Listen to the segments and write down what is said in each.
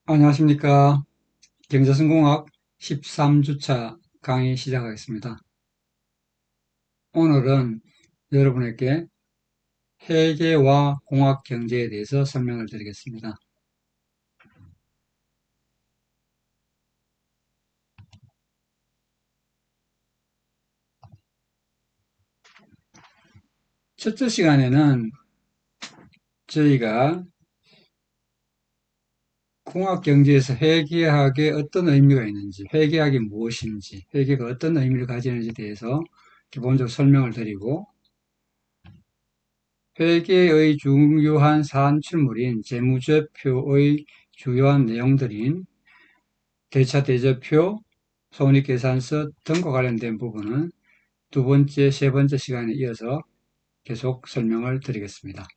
안녕하십니까. 경제성공학 13주차 강의 시작하겠습니다. 오늘은 여러분에게 회계와 공학경제에 대해서 설명을 드리겠습니다. 첫째 시간에는 저희가 공학경제에서 회계학에 어떤 의미가 있는지, 회계학이 무엇인지, 회계가 어떤 의미를 가지는지에 대해서 기본적으로 설명을 드리고, 회계의 중요한 산출물인 재무제표의 주요한 내용들인 대차 대조표, 손익계산서 등과 관련된 부분은 두 번째, 세 번째 시간에 이어서 계속 설명을 드리겠습니다.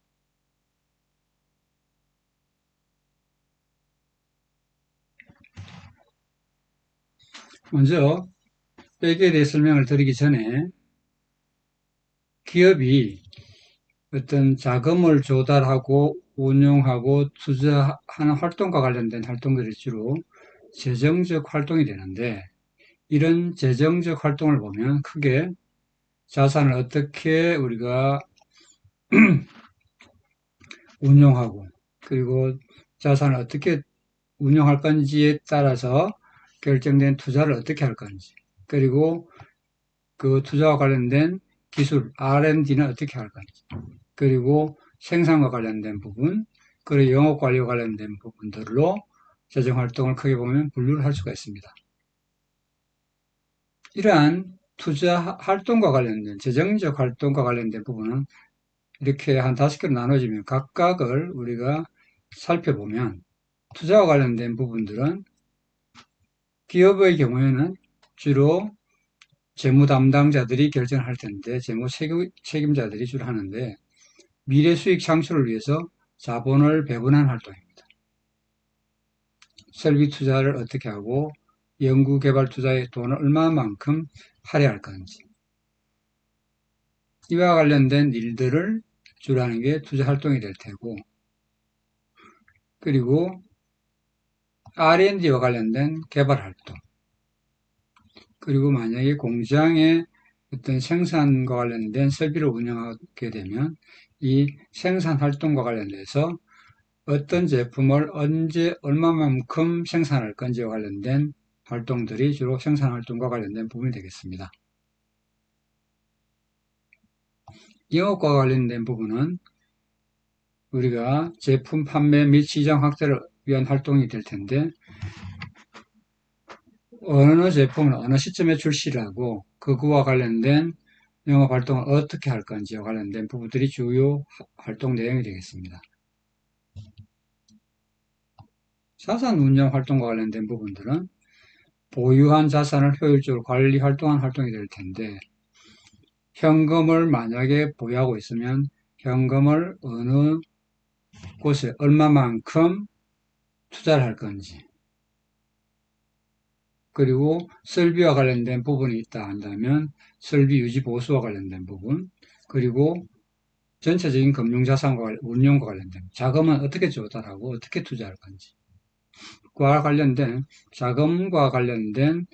먼저 회계에 대해 설명을 드리기 전에 기업이 어떤 자금을 조달하고 운용하고 투자하는 활동과 관련된 활동들이 주로 재정적 활동이 되는데, 이런 재정적 활동을 보면 크게 자산을 어떻게 우리가 운용하고, 그리고 자산을 어떻게 운영할 건지에 따라서 결정된 투자를 어떻게 할 건지, 그리고 그 투자와 관련된 기술 R&D는 어떻게 할 건지, 그리고 생산과 관련된 부분, 그리고 영업관리와 관련된 부분들로 재정활동을 크게 보면 분류를 할 수가 있습니다. 이러한 투자 활동과 관련된, 재정적 활동과 관련된 부분은 이렇게 한 5개로 나눠지면 각각을 우리가 살펴보면, 투자와 관련된 부분들은 기업의 경우에는 주로 재무 담당자들이 결정할 텐데, 재무 책임자들이 주로 하는데, 미래 수익 창출을 위해서 자본을 배분하는 활동입니다. 설비 투자를 어떻게 하고, 연구개발 투자에 돈을 얼마만큼 할애할 건지, 이와 관련된 일들을 주로 하는 게 투자 활동이 될 테고, 그리고 R&D와 관련된 개발 활동, 그리고 만약에 공장의 어떤 생산과 관련된 설비를 운영하게 되면 이 생산 활동과 관련돼서 어떤 제품을 언제 얼마만큼 생산할 건지와 관련된 활동들이 주로 생산 활동과 관련된 부분이 되겠습니다. 영업과 관련된 부분은 우리가 제품 판매 및 시장 확대를 위한 활동이 될 텐데, 어느 제품을 어느 시점에 출시를 하고 그거와 관련된 영업 활동을 어떻게 할 건지와 관련된 부분들이 주요 활동 내용이 되겠습니다. 자산 운용 활동과 관련된 부분들은 보유한 자산을 효율적으로 관리 활동한 활동이 될 텐데, 현금을 만약에 보유하고 있으면 현금을 어느 곳에 얼마만큼 투자를 할 건지, 그리고 설비와 관련된 부분이 있다 한다면 설비 유지 보수와 관련된 부분, 그리고 전체적인 금융자산과 운용과 관련된 자금은 어떻게 조달하고 어떻게 투자할 건지, 과 관련된 자금과 관련된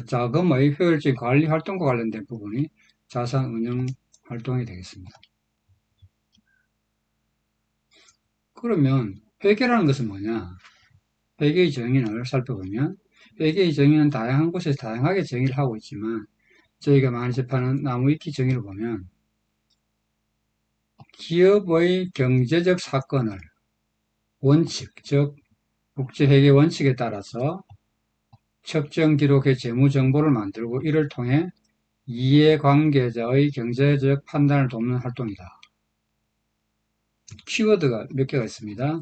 자금의 효율적인 관리 활동과 관련된 부분이 자산 운용 활동이 되겠습니다. 그러면 회계라는 것은 뭐냐? 회계의 정의를 살펴보면, 회계의 정의는 다양한 곳에서 다양하게 정의를 하고 있지만, 저희가 많이 접하는 나무위키 정의를 보면, 기업의 경제적 사건을 원칙, 즉 국제회계 원칙에 따라서 측정 기록의 재무 정보를 만들고 이를 통해 이해관계자의 경제적 판단을 돕는 활동이다. 키워드가 몇 개가 있습니다.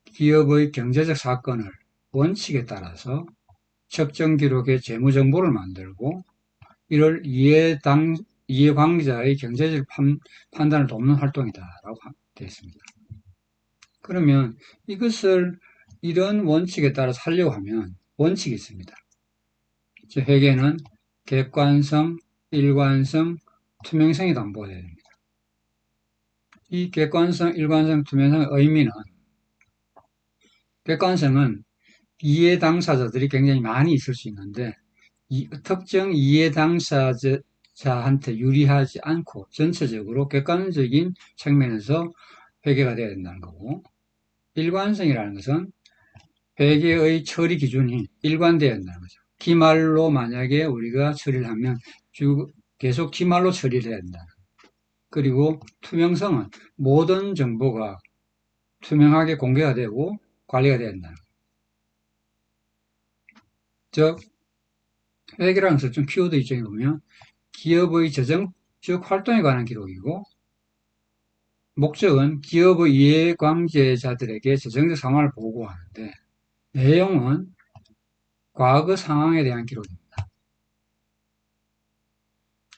기업의 경제적 사건을 원칙에 따라서 측정 기록의 재무 정보를 만들고 이를 이해관계자의 경제적 판단을 돕는 활동이다라고 되어 있습니다. 그러면 이것을 이런 원칙에 따라서 하려고 하면 원칙이 있습니다. 회계는 객관성, 일관성, 투명성이 담보가 됩니다. 이 객관성, 일관성, 투명성의 의미는 객관성은 이해 당사자들이 굉장히 많이 있을 수 있는데 특정 이해 당사자한테 유리하지 않고 전체적으로 객관적인 측면에서 회계가 되어야 된다는 거고, 일관성이라는 것은 회계의 처리 기준이 일관되어야 된다는 거죠. 기말로 만약에 우리가 처리를 하면 계속 기말로 처리를 해야 된다. 그리고 투명성은 모든 정보가 투명하게 공개가 되고 관리가 돼야 된다. 즉, 회계라는 것을 좀 키워드 입장에 보면 기업의 재정적 활동에 관한 기록이고, 목적은 기업의 이해관계자들에게 재정적 상황을 보고하는데, 내용은 과거 상황에 대한 기록입니다.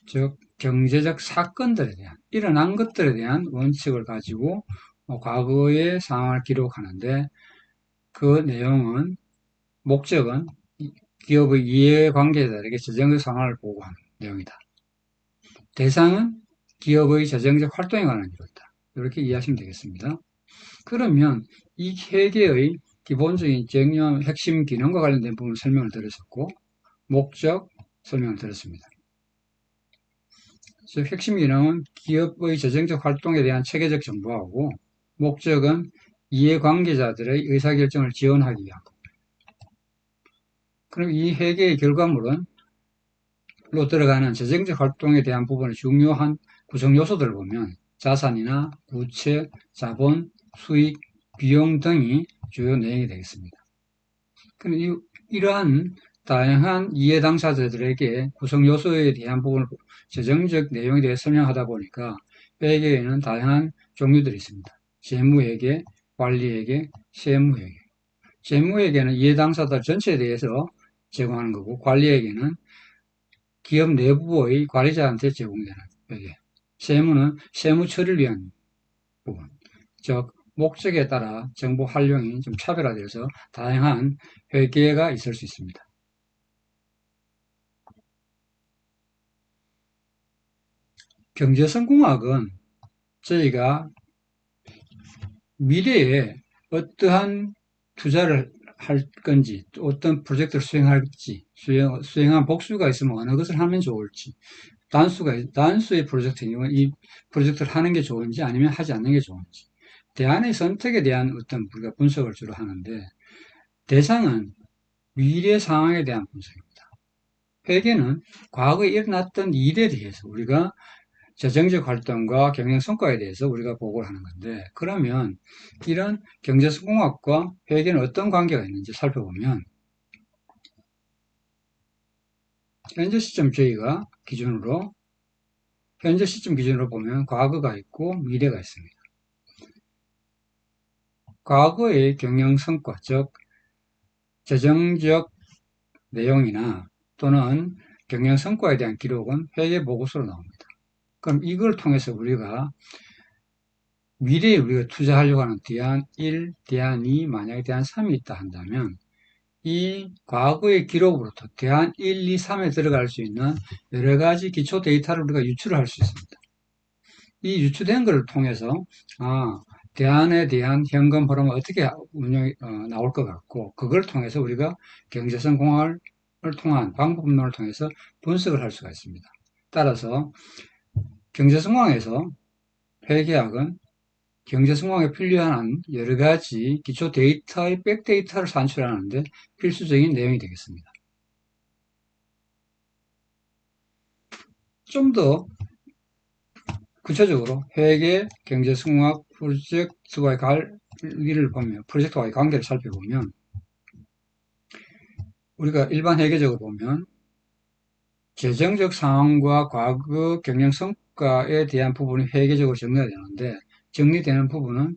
즉, 경제적 사건들에 대한, 일어난 것들에 대한 원칙을 가지고 과거의 상황을 기록하는데, 그 내용은, 목적은 기업의 이해관계자들에게 재정적 상황을 보고하는 내용이다. 대상은 기업의 재정적 활동에 관한 기록이다. 이렇게 이해하시면 되겠습니다. 그러면 이 회계의 기본적인 정녕 핵심 기능과 관련된 부분 설명을 드렸었고, 목적 설명을 드렸습니다. 즉, 핵심 기능은 기업의 재정적 활동에 대한 체계적 정보하고, 목적은 이해관계자들의 의사결정을 지원하기 위한 것. 그럼 이 회계의 결과물은 로 들어가는 재정적 활동에 대한 부분의 중요한 구성 요소들을 보면 자산이나 부채, 자본, 수익, 비용 등이 주요 내용이 되겠습니다. 그럼 이러한 다양한 이해 당사자들에게 구성 요소에 대한 부분을 재정적 내용에 대해 설명하다 보니까 회계에는 다양한 종류들이 있습니다. 재무회계, 관리회계, 세무회계. 재무회계는 이해 당사자 전체에 대해서 제공하는 거고, 관리회계는 기업 내부의 관리자한테 제공되는 회계. 세무는 세무 처리를 위한 부분. 즉, 목적에 따라 정보 활용이 좀 차별화되어서 다양한 회계가 있을 수 있습니다. 경제성공학은 저희가 미래에 어떠한 투자를 할 건지, 어떤 프로젝트를 수행할지, 수행한 복수가 있으면 어느 것을 하면 좋을지, 단수의 프로젝트인 경우는 이 프로젝트를 하는 게 좋은지 아니면 하지 않는 게 좋은지, 대안의 선택에 대한 어떤 우리가 분석을 주로 하는데, 대상은 미래 상황에 대한 분석입니다. 회계는 과거에 일어났던 일에 대해서 우리가 재정적 활동과 경영 성과에 대해서 우리가 보고를 하는 건데, 그러면 이런 경제성공학과 회계는 어떤 관계가 있는지 살펴보면, 현재 시점 저희가 기준으로 현재 시점 기준으로 보면 과거가 있고 미래가 있습니다. 과거의 경영 성과, 즉 재정적 내용이나 또는 경영 성과에 대한 기록은 회계 보고서로 나옵니다. 그럼 이걸 통해서 우리가 미래에 우리가 투자하려고 하는 대안 1, 대안 2, 만약에 대안 3이 있다 한다면 이 과거의 기록으로부터 대안 1, 2, 3에 들어갈 수 있는 여러 가지 기초 데이터를 우리가 유출을 할 수 있습니다. 이 유출된 것을 통해서 대안에 대한 현금 흐름은 어떻게 운영이 나올 것 같고, 그걸 통해서 우리가 경제성 공학을 통한 방법론을 통해서 분석을 할 수가 있습니다. 따라서 경제성공학에서 회계학은 경제성공학에 필요한 여러 가지 기초 데이터의 백데이터를 산출하는데 필수적인 내용이 되겠습니다. 좀 더 구체적으로 회계, 경제성공학 프로젝트와의 관계를 보면, 프로젝트와의 관계를 살펴보면, 우리가 일반 회계적으로 보면 재정적 상황과 과거 경영 성과에 대한 부분이 회계적으로 정리가 되는데, 정리되는 부분은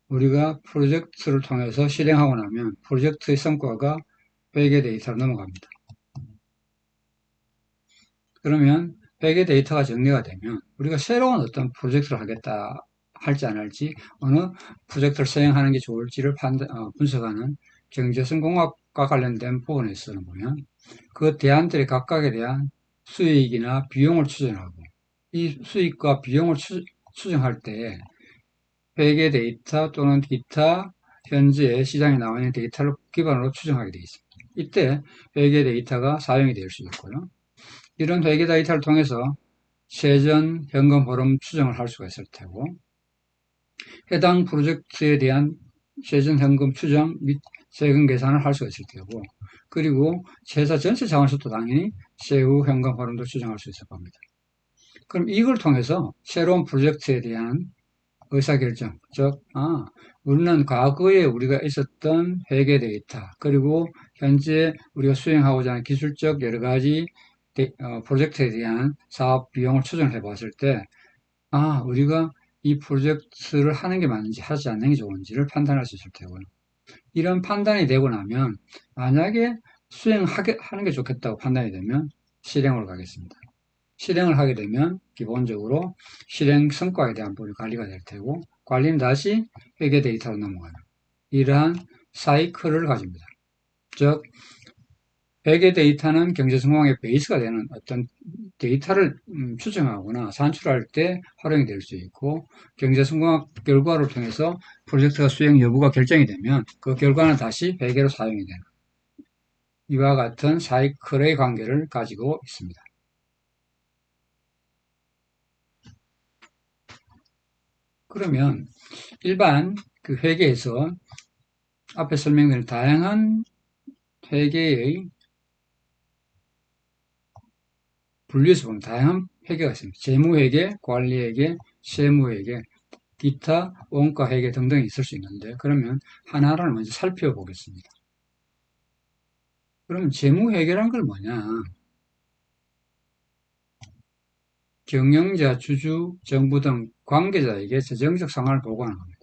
우리가 프로젝트를 통해서 실행하고 나면 프로젝트의 성과가 회계 데이터로 넘어갑니다. 그러면 회계 데이터가 정리가 되면 우리가 새로운 어떤 프로젝트를 하겠다 할지 안 할지, 어느 프로젝트를 수행하는 게 좋을지를 분석하는 경제성공학과 관련된 부분에 있어서 보면 그 대안들의 각각에 대한 수익이나 비용을 추정하고, 이 수익과 비용을 추정할 때 회계 데이터 또는 기타 현재 시장에 나와 있는 데이터를 기반으로 추정하게 되어 있습니다. 이때 회계 데이터가 사용이 될 수 있고요. 이런 회계 데이터를 통해서 세전 현금 흐름 추정을 할 수가 있을 테고, 해당 프로젝트에 대한 세전 현금 추정 및 세금 계산을 할 수가 있을 테고, 그리고 회사 전체 차원에서도 당연히 세후 현금 흐름도 추정할 수 있을 겁니다. 그럼 이걸 통해서 새로운 프로젝트에 대한 의사결정, 즉, 우리는 과거에 우리가 있었던 회계 데이터, 그리고 현재 우리가 수행하고자 하는 기술적 여러 가지 프로젝트에 대한 사업 비용을 추정해 봤을 때, 우리가 이 프로젝트를 하는 게 맞는지 하지 않는 게 좋은지를 판단할 수 있을 테고요. 이런 판단이 되고 나면 만약에 하는 게 좋겠다고 판단이 되면 실행으로 가겠습니다. 실행을 하게 되면 기본적으로 실행 성과에 대한 부분이 관리가 될 테고, 관리는 다시 회계 데이터로 넘어가는 이러한 사이클을 가집니다. 즉, 회계 데이터는 경제 성공의 베이스가 되는 어떤 데이터를 추정하거나 산출할 때 활용이 될 수 있고, 경제 성공학 결과를 통해서 프로젝트가 수행 여부가 결정이 되면 그 결과는 다시 회계로 사용이 되는 이와 같은 사이클의 관계를 가지고 있습니다. 그러면 일반 그 회계에서 앞에 설명드린 다양한 회계의 분류에서 보면 다양한 회계가 있습니다. 재무회계, 관리회계, 세무회계, 기타, 원가회계 등등이 있을 수 있는데, 그러면 하나하나를 먼저 살펴보겠습니다. 그러면 재무회계란 걸 뭐냐? 경영자, 주주, 정부 등 관계자에게 재정적 상황을 보고하는 겁니다.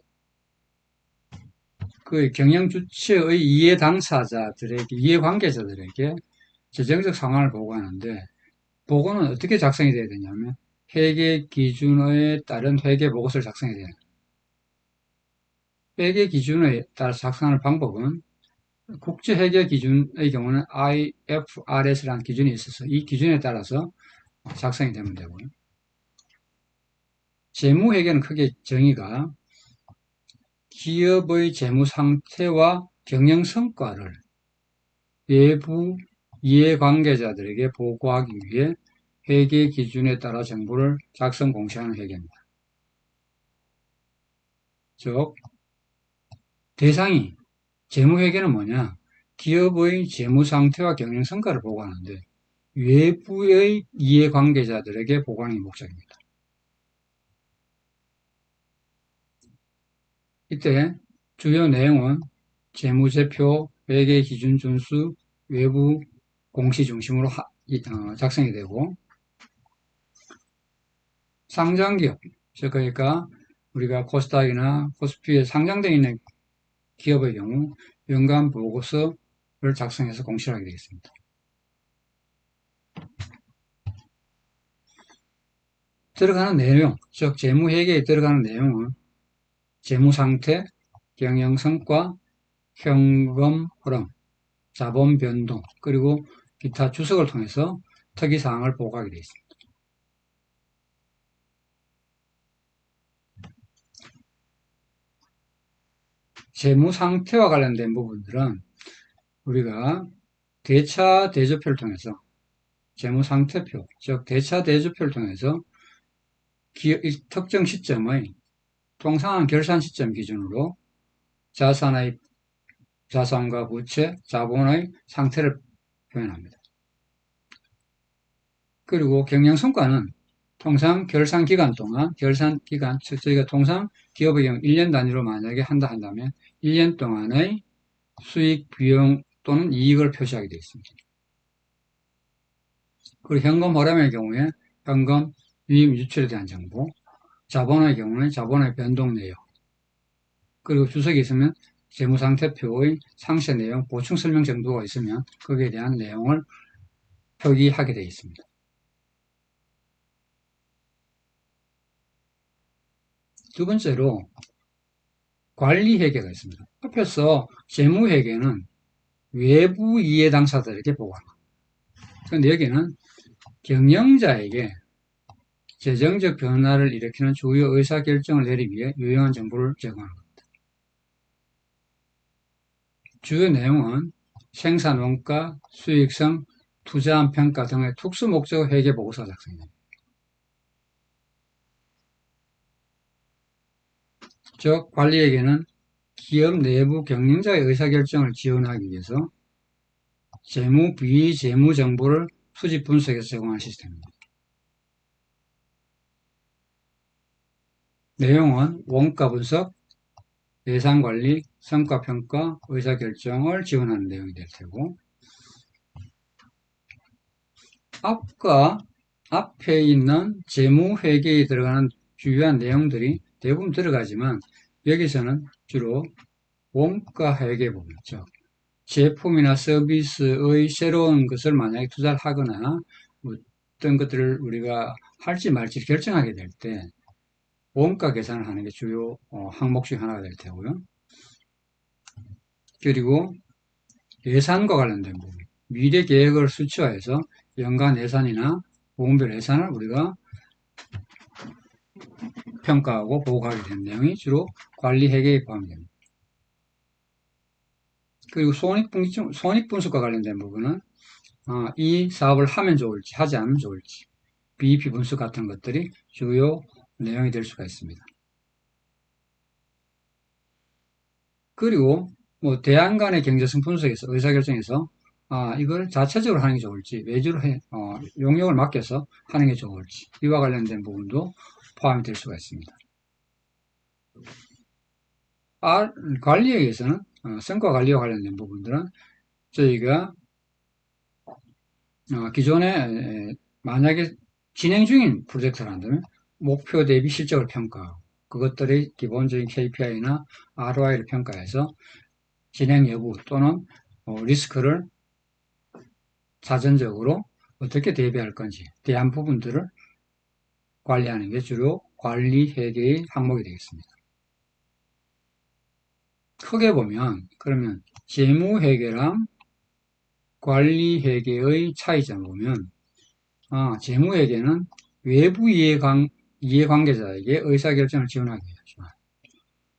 그 경영 주체의 이해 당사자들에게, 이해 관계자들에게 재정적 상황을 보고하는데, 보고는 어떻게 작성이 돼야 되냐면 회계 기준에 따른 회계 보고서를 작성해야 돼요. 회계 기준에 따라 작성하는 방법은 국제 회계 기준의 경우는 IFRS라는 기준이 있어서 이 기준에 따라서 작성이 되면 되고요. 재무 회계는 크게 정의가 기업의 재무 상태와 경영 성과를 외부 이해관계자들에게 보고하기 위해 회계 기준에 따라 정보를 작성 공시하는 회계입니다. 즉, 대상이 재무회계는 뭐냐? 기업의 재무 상태와 경영 성과를 보고하는데 외부의 이해관계자들에게 보고하는 게 목적입니다. 이때 주요 내용은 재무제표, 회계기준 준수, 외부 공시 중심으로 작성이 되고, 상장기업, 즉 그러니까 우리가 코스닥이나 코스피에 상장되어 있는 기업의 경우 연간 보고서를 작성해서 공시를 하게 되겠습니다. 들어가는 내용, 즉 재무회계에 들어가는 내용은 재무상태, 경영성과, 현금 흐름, 자본 변동, 그리고 기타 주석을 통해서 특이사항을 보고하게 되어 있습니다. 재무상태와 관련된 부분들은 우리가 대차 대조표를 통해서 재무상태표, 즉 대차 대조표를 통해서 특정 시점의 통상한 결산 시점 기준으로 자산과 부채, 자본의 상태를 표현합니다. 그리고 경영성과는 통상 결산기간 동안, 저희가 통상 기업의 경우 1년 단위로 만약에 한다면 1년 동안의 수익, 비용 또는 이익을 표시하게 되어 있습니다. 그리고 현금 흐름의 경우에 현금 유입 유출에 대한 정보, 자본의 경우는 자본의 변동 내역, 그리고 주석이 있으면 재무상태표의 상세 내용, 보충 설명 정도가 있으면 거기에 대한 내용을 표기하게 되어 있습니다. 두 번째로 관리회계가 있습니다. 앞에서 재무회계는 외부 이해 당사자들에게 보고합니다. 그런데 여기는 경영자에게 재정적 변화를 일으키는 주요 의사결정을 내리기 위해 유용한 정보를 제공하는 겁니다. 주요 내용은 생산 원가, 수익성, 투자한 평가 등의 특수 목적 회계 보고서 작성입니다. 즉, 관리에게는 기업 내부 경영자의 의사결정을 지원하기 위해서 재무, 비재무 정보를 수집 분석해서 제공하는 시스템입니다. 내용은 원가 분석, 예산관리, 성과평가, 의사결정을 지원하는 내용이 될 테고, 앞에 있는 재무회계에 들어가는 주요한 내용들이 대부분 들어가지만 여기서는 주로 원가회계 부분, 즉 제품이나 서비스의 새로운 것을 만약에 투자를 하거나 어떤 것들을 우리가 할지 말지 결정하게 될 때 원가 계산을 하는 게 주요 항목 중 하나가 될 테고요. 그리고 예산과 관련된 부분, 미래 계획을 수치화해서 연간 예산이나 보험별 예산을 우리가 평가하고 보고하게 되는 내용이 주로 관리회계에 포함됩니다. 그리고 손익분석과 관련된 부분은 이 사업을 하면 좋을지 하지 않으면 좋을지 BEP 분석 같은 것들이 주요 내용이 될 수가 있습니다. 그리고 대안 간의 경제성 분석에서 의사결정에서 이걸 자체적으로 하는 게 좋을지 외주로 용역을 맡겨서 하는 게 좋을지 이와 관련된 부분도 포함이 될 수가 있습니다. 관리에 의해서는 성과 관리와 관련된 부분들은 저희가 기존에 만약에 진행 중인 프로젝트를 한다면 목표 대비 실적을 평가하고 그것들의 기본적인 KPI나 ROI를 평가해서 진행 여부 또는 리스크를 사전적으로 어떻게 대비할 건지 대한 부분들을 관리하는 게 주로 관리 회계의 항목이 되겠습니다. 크게 보면 그러면 재무회계랑 관리회계의 차이점을 보면 재무회계는 외부 이해관계자에게 의사결정을 지원하기 위해서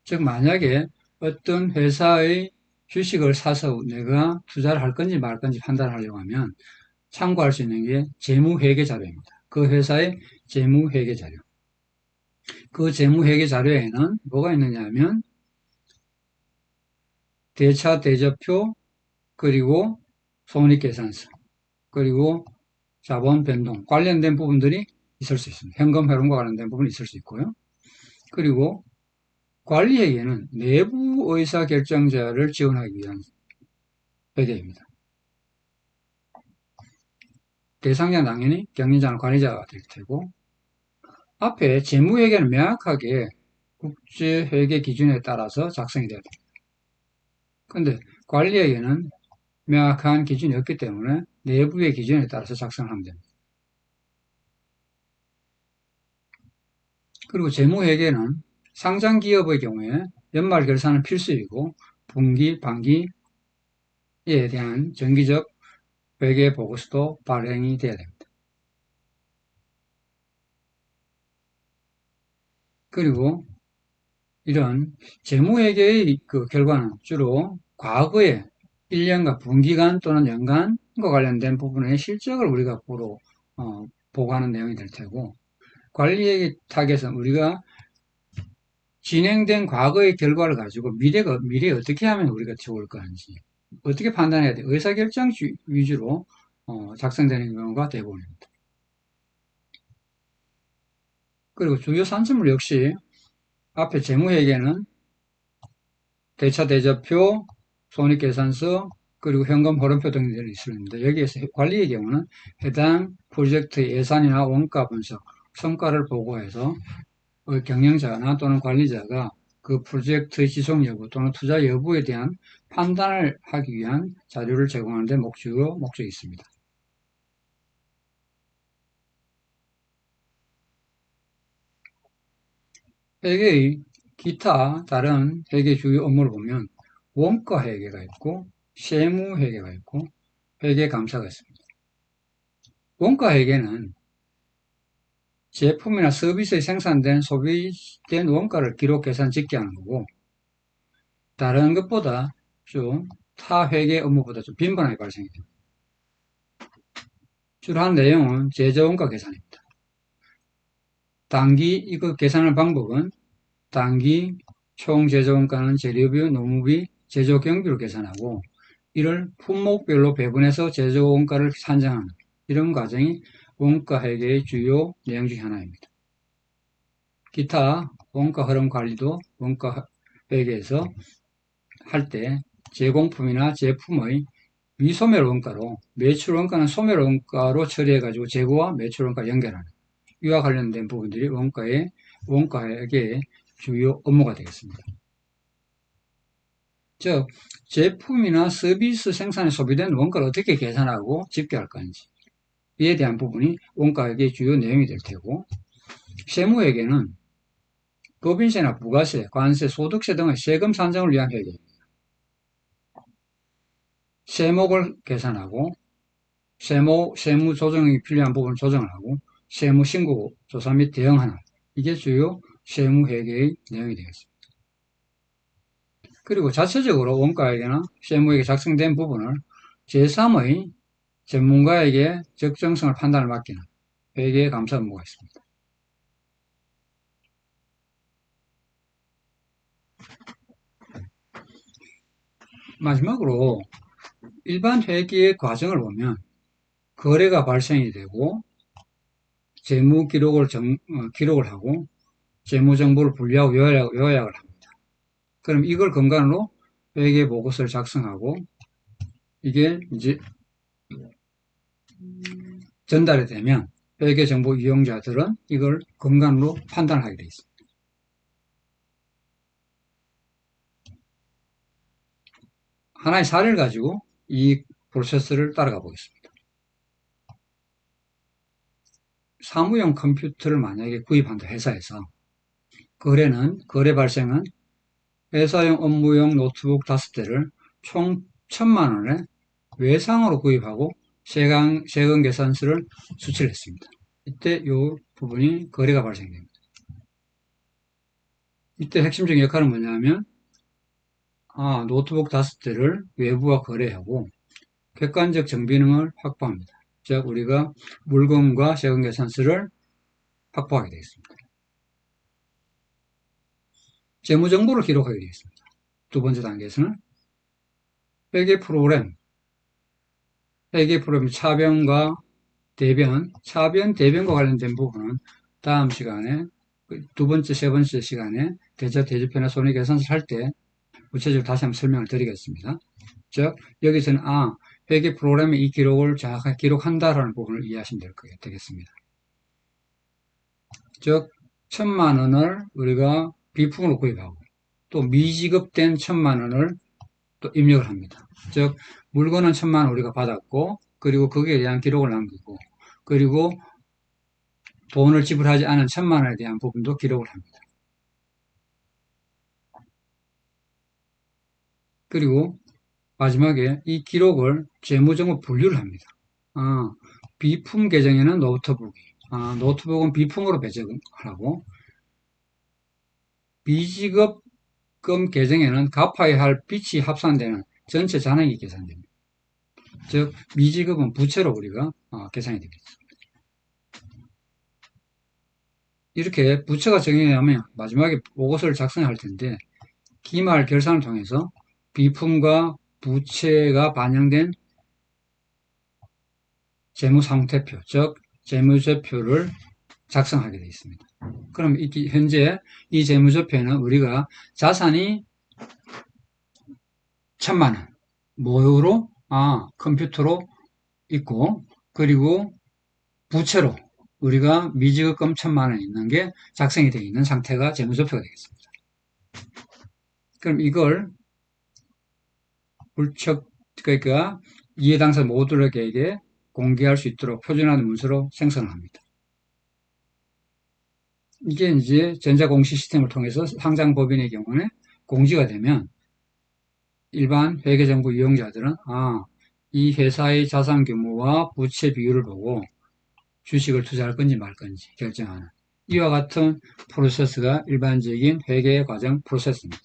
즉 만약에 어떤 회사의 주식을 사서 내가 투자를 할 건지 말 건지 판단하려고 하면 참고할 수 있는 게 재무회계 자료입니다. 그 회사의 재무회계 자료. 그 재무회계 자료에는 뭐가 있느냐 하면 대차 대조표 그리고 손익계산서 그리고 자본 변동 관련된 부분들이 있을 수 있습니다. 현금 흐름과 관련된 부분이 있을 수 있고요. 그리고 관리회계는 내부 의사결정자를 지원하기 위한 회계입니다. 대상자는 당연히 경영자나 관리자가 될 테고 앞에 재무회계는 명확하게 국제회계 기준에 따라서 작성이 되어야 됩니다. 그런데 관리회계는 명확한 기준이 없기 때문에 내부의 기준에 따라서 작성하면 됩니다. 그리고 재무회계는 상장기업의 경우에 연말 결산은 필수이고 분기, 반기에 대한 정기적 회계 보고서도 발행이 되어야 됩니다. 그리고 이런 재무회계의 그 결과는 주로 과거의 1년간 분기간 또는 연간과 관련된 부분의 실적을 우리가 보고하는 내용이 될 테고 관리회계 타겟은 우리가 진행된 과거의 결과를 가지고 미래에 어떻게 하면 우리가 좋을 건지 어떻게 판단해야 돼 의사결정 위주로 작성되는 경우가 대부분입니다. 그리고 주요 산수물 역시 앞에 재무회계는 대차 대조표, 손익계산서, 그리고 현금 흐름표 등들이 있습니다. 여기에서 관리의 경우는 해당 프로젝트의 예산이나 원가 분석, 성과를 보고해서 경영자나 또는 관리자가 그 프로젝트의 지속 여부 또는 투자 여부에 대한 판단을 하기 위한 자료를 제공하는 데 목적이 있습니다. 회계의 기타 다른 회계 주요 업무를 보면 원가 회계가 있고 세무 회계가 있고 회계 감사가 있습니다. 원가 회계는 제품이나 서비스에 생산된 소비된 원가를 기록 계산 짓게 하는 거고 다른 것보다 좀 타 회계 업무보다 좀 빈번하게 발생이 됩니다. 주로 한 내용은 제조원가 계산입니다. 단기 이거 계산할 방법은 단기 총 제조원가는 재료비, 노무비, 제조 경비로 계산하고 이를 품목별로 배분해서 제조원가를 산정하는 이런 과정이 원가회계의 주요 내용 중 하나입니다. 기타 원가 흐름 관리도 원가회계에서 할 때 제공품이나 제품의 미소멸 원가로 매출 원가는 소멸 원가로 처리해가지고 재고와 매출 원가 연결하는 이와 관련된 부분들이 원가회계의 주요 업무가 되겠습니다. 즉 제품이나 서비스 생산에 소비된 원가를 어떻게 계산하고 집계할 건지 이에 대한 부분이 원가회계의 주요 내용이 될 테고 세무회계는 법인세나 부가세, 관세, 소득세 등의 세금 산정을 위한 회계입니다. 세목을 계산하고 세무 조정이 필요한 부분을 조정을 하고 세무 신고 조사 및 대응하는 이게 주요 세무회계의 내용이 되겠습니다. 그리고 자체적으로 원가회계나 세무회계 작성된 부분을 제3의 전문가에게 적정성을 판단을 맡기는 회계 감사 업무가 있습니다. 마지막으로 일반 회계의 과정을 보면 거래가 발생이 되고 재무 기록을 기록을 하고 재무 정보를 분류하고 요약을 합니다. 그럼 이걸 근간으로 회계 보고서를 작성하고 이게 이제 전달이 되면 회계 정보 이용자들은 이걸 근간으로 판단하게 되어 있습니다. 하나의 사례를 가지고 이 프로세스를 따라가 보겠습니다. 사무용 컴퓨터를 만약에 구입한다 회사에서 거래 발생은 회사용 업무용 노트북 5대를 총 1,000만원에 외상으로 구입하고 세금 계산서를 수취를 했습니다. 이때 이 부분이 거래가 발생됩니다. 이때 핵심적인 역할은 뭐냐면 노트북 5대를 외부와 거래하고 객관적 정비능을 확보합니다. 즉 우리가 물건과 세금 계산서를 확보하게 되겠습니다. 재무 정보를 기록하게 되겠습니다. 두 번째 단계에서는 회계 프로그램 차변과 대변과 관련된 부분은 다음 시간에 두 번째, 세 번째 시간에 대조표나 손해계산서를 할 때 구체적으로 다시 한번 설명을 드리겠습니다. 즉 여기서는 회계 프로그램에 이 기록을 정확하게 기록한다라는 부분을 이해하시면 되겠습니다. 즉 1,000만원을 우리가 비품으로 구입하고 또 미지급된 1,000만원을 또 입력을 합니다. 즉 물건은 1,000만원 우리가 받았고 그리고 거기에 대한 기록을 남기고 그리고 돈을 지불하지 않은 1,000만원에 대한 부분도 기록을 합니다. 그리고 마지막에 이 기록을 재무정보 분류를 합니다. 비품 계정에는 노트북은 비품으로 배정을 하고 미지급금 계정에는 갚아야 할 빚이 합산되는 전체 잔액이 계산됩니다. 즉 미지급은 부채로 우리가 계산이 되겠습니다. 이렇게 부채가 정해야면 마지막에 보고서를 작성할 텐데 기말 결산을 통해서 비품과 부채가 반영된 재무상태표, 즉 재무제표를 작성하게 되어 있습니다. 그럼 현재 이 재무제표에는 우리가 자산이 1,000만원, 뭐로? 컴퓨터로 있고 그리고 부채로 우리가 미지급금 1,000만원 있는 게 작성이 되어 있는 상태가 재무제표가 되겠습니다. 그럼 이걸 그러니까 이해당사 모두에게 공개할 수 있도록 표준화된 문서로 생성을 합니다. 이게 이제 전자공시 시스템을 통해서 상장법인의 경우는 공지가 되면 일반 회계정보 이용자들은 이 회사의 자산 규모와 부채 비율을 보고 주식을 투자할 건지 말 건지 결정하는 이와 같은 프로세스가 일반적인 회계 과정 프로세스입니다.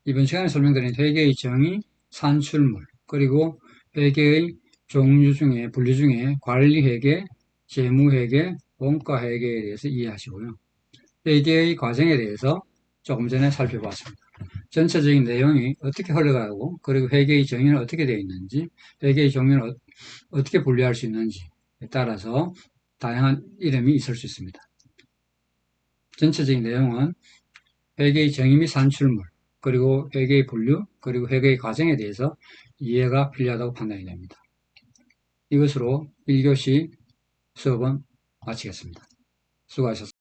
이번 시간에 설명드린 회계의 정의, 산출물, 그리고 회계의 종류 중에, 분류 중에 관리회계, 재무회계, 원가회계에 대해서 이해하시고요. 회계의 과정에 대해서 조금 전에 살펴봤습니다. 전체적인 내용이 어떻게 흘러가고, 그리고 회계의 정의는 어떻게 되어 있는지, 회계의 종류는 어떻게 분류할 수 있는지에 따라서 다양한 이름이 있을 수 있습니다. 전체적인 내용은 회계의 정의 및 산출물, 그리고 회계의 분류, 그리고 회계의 과정에 대해서 이해가 필요하다고 판단이 됩니다. 이것으로 1교시 수업은 마치겠습니다. 수고하셨습니다.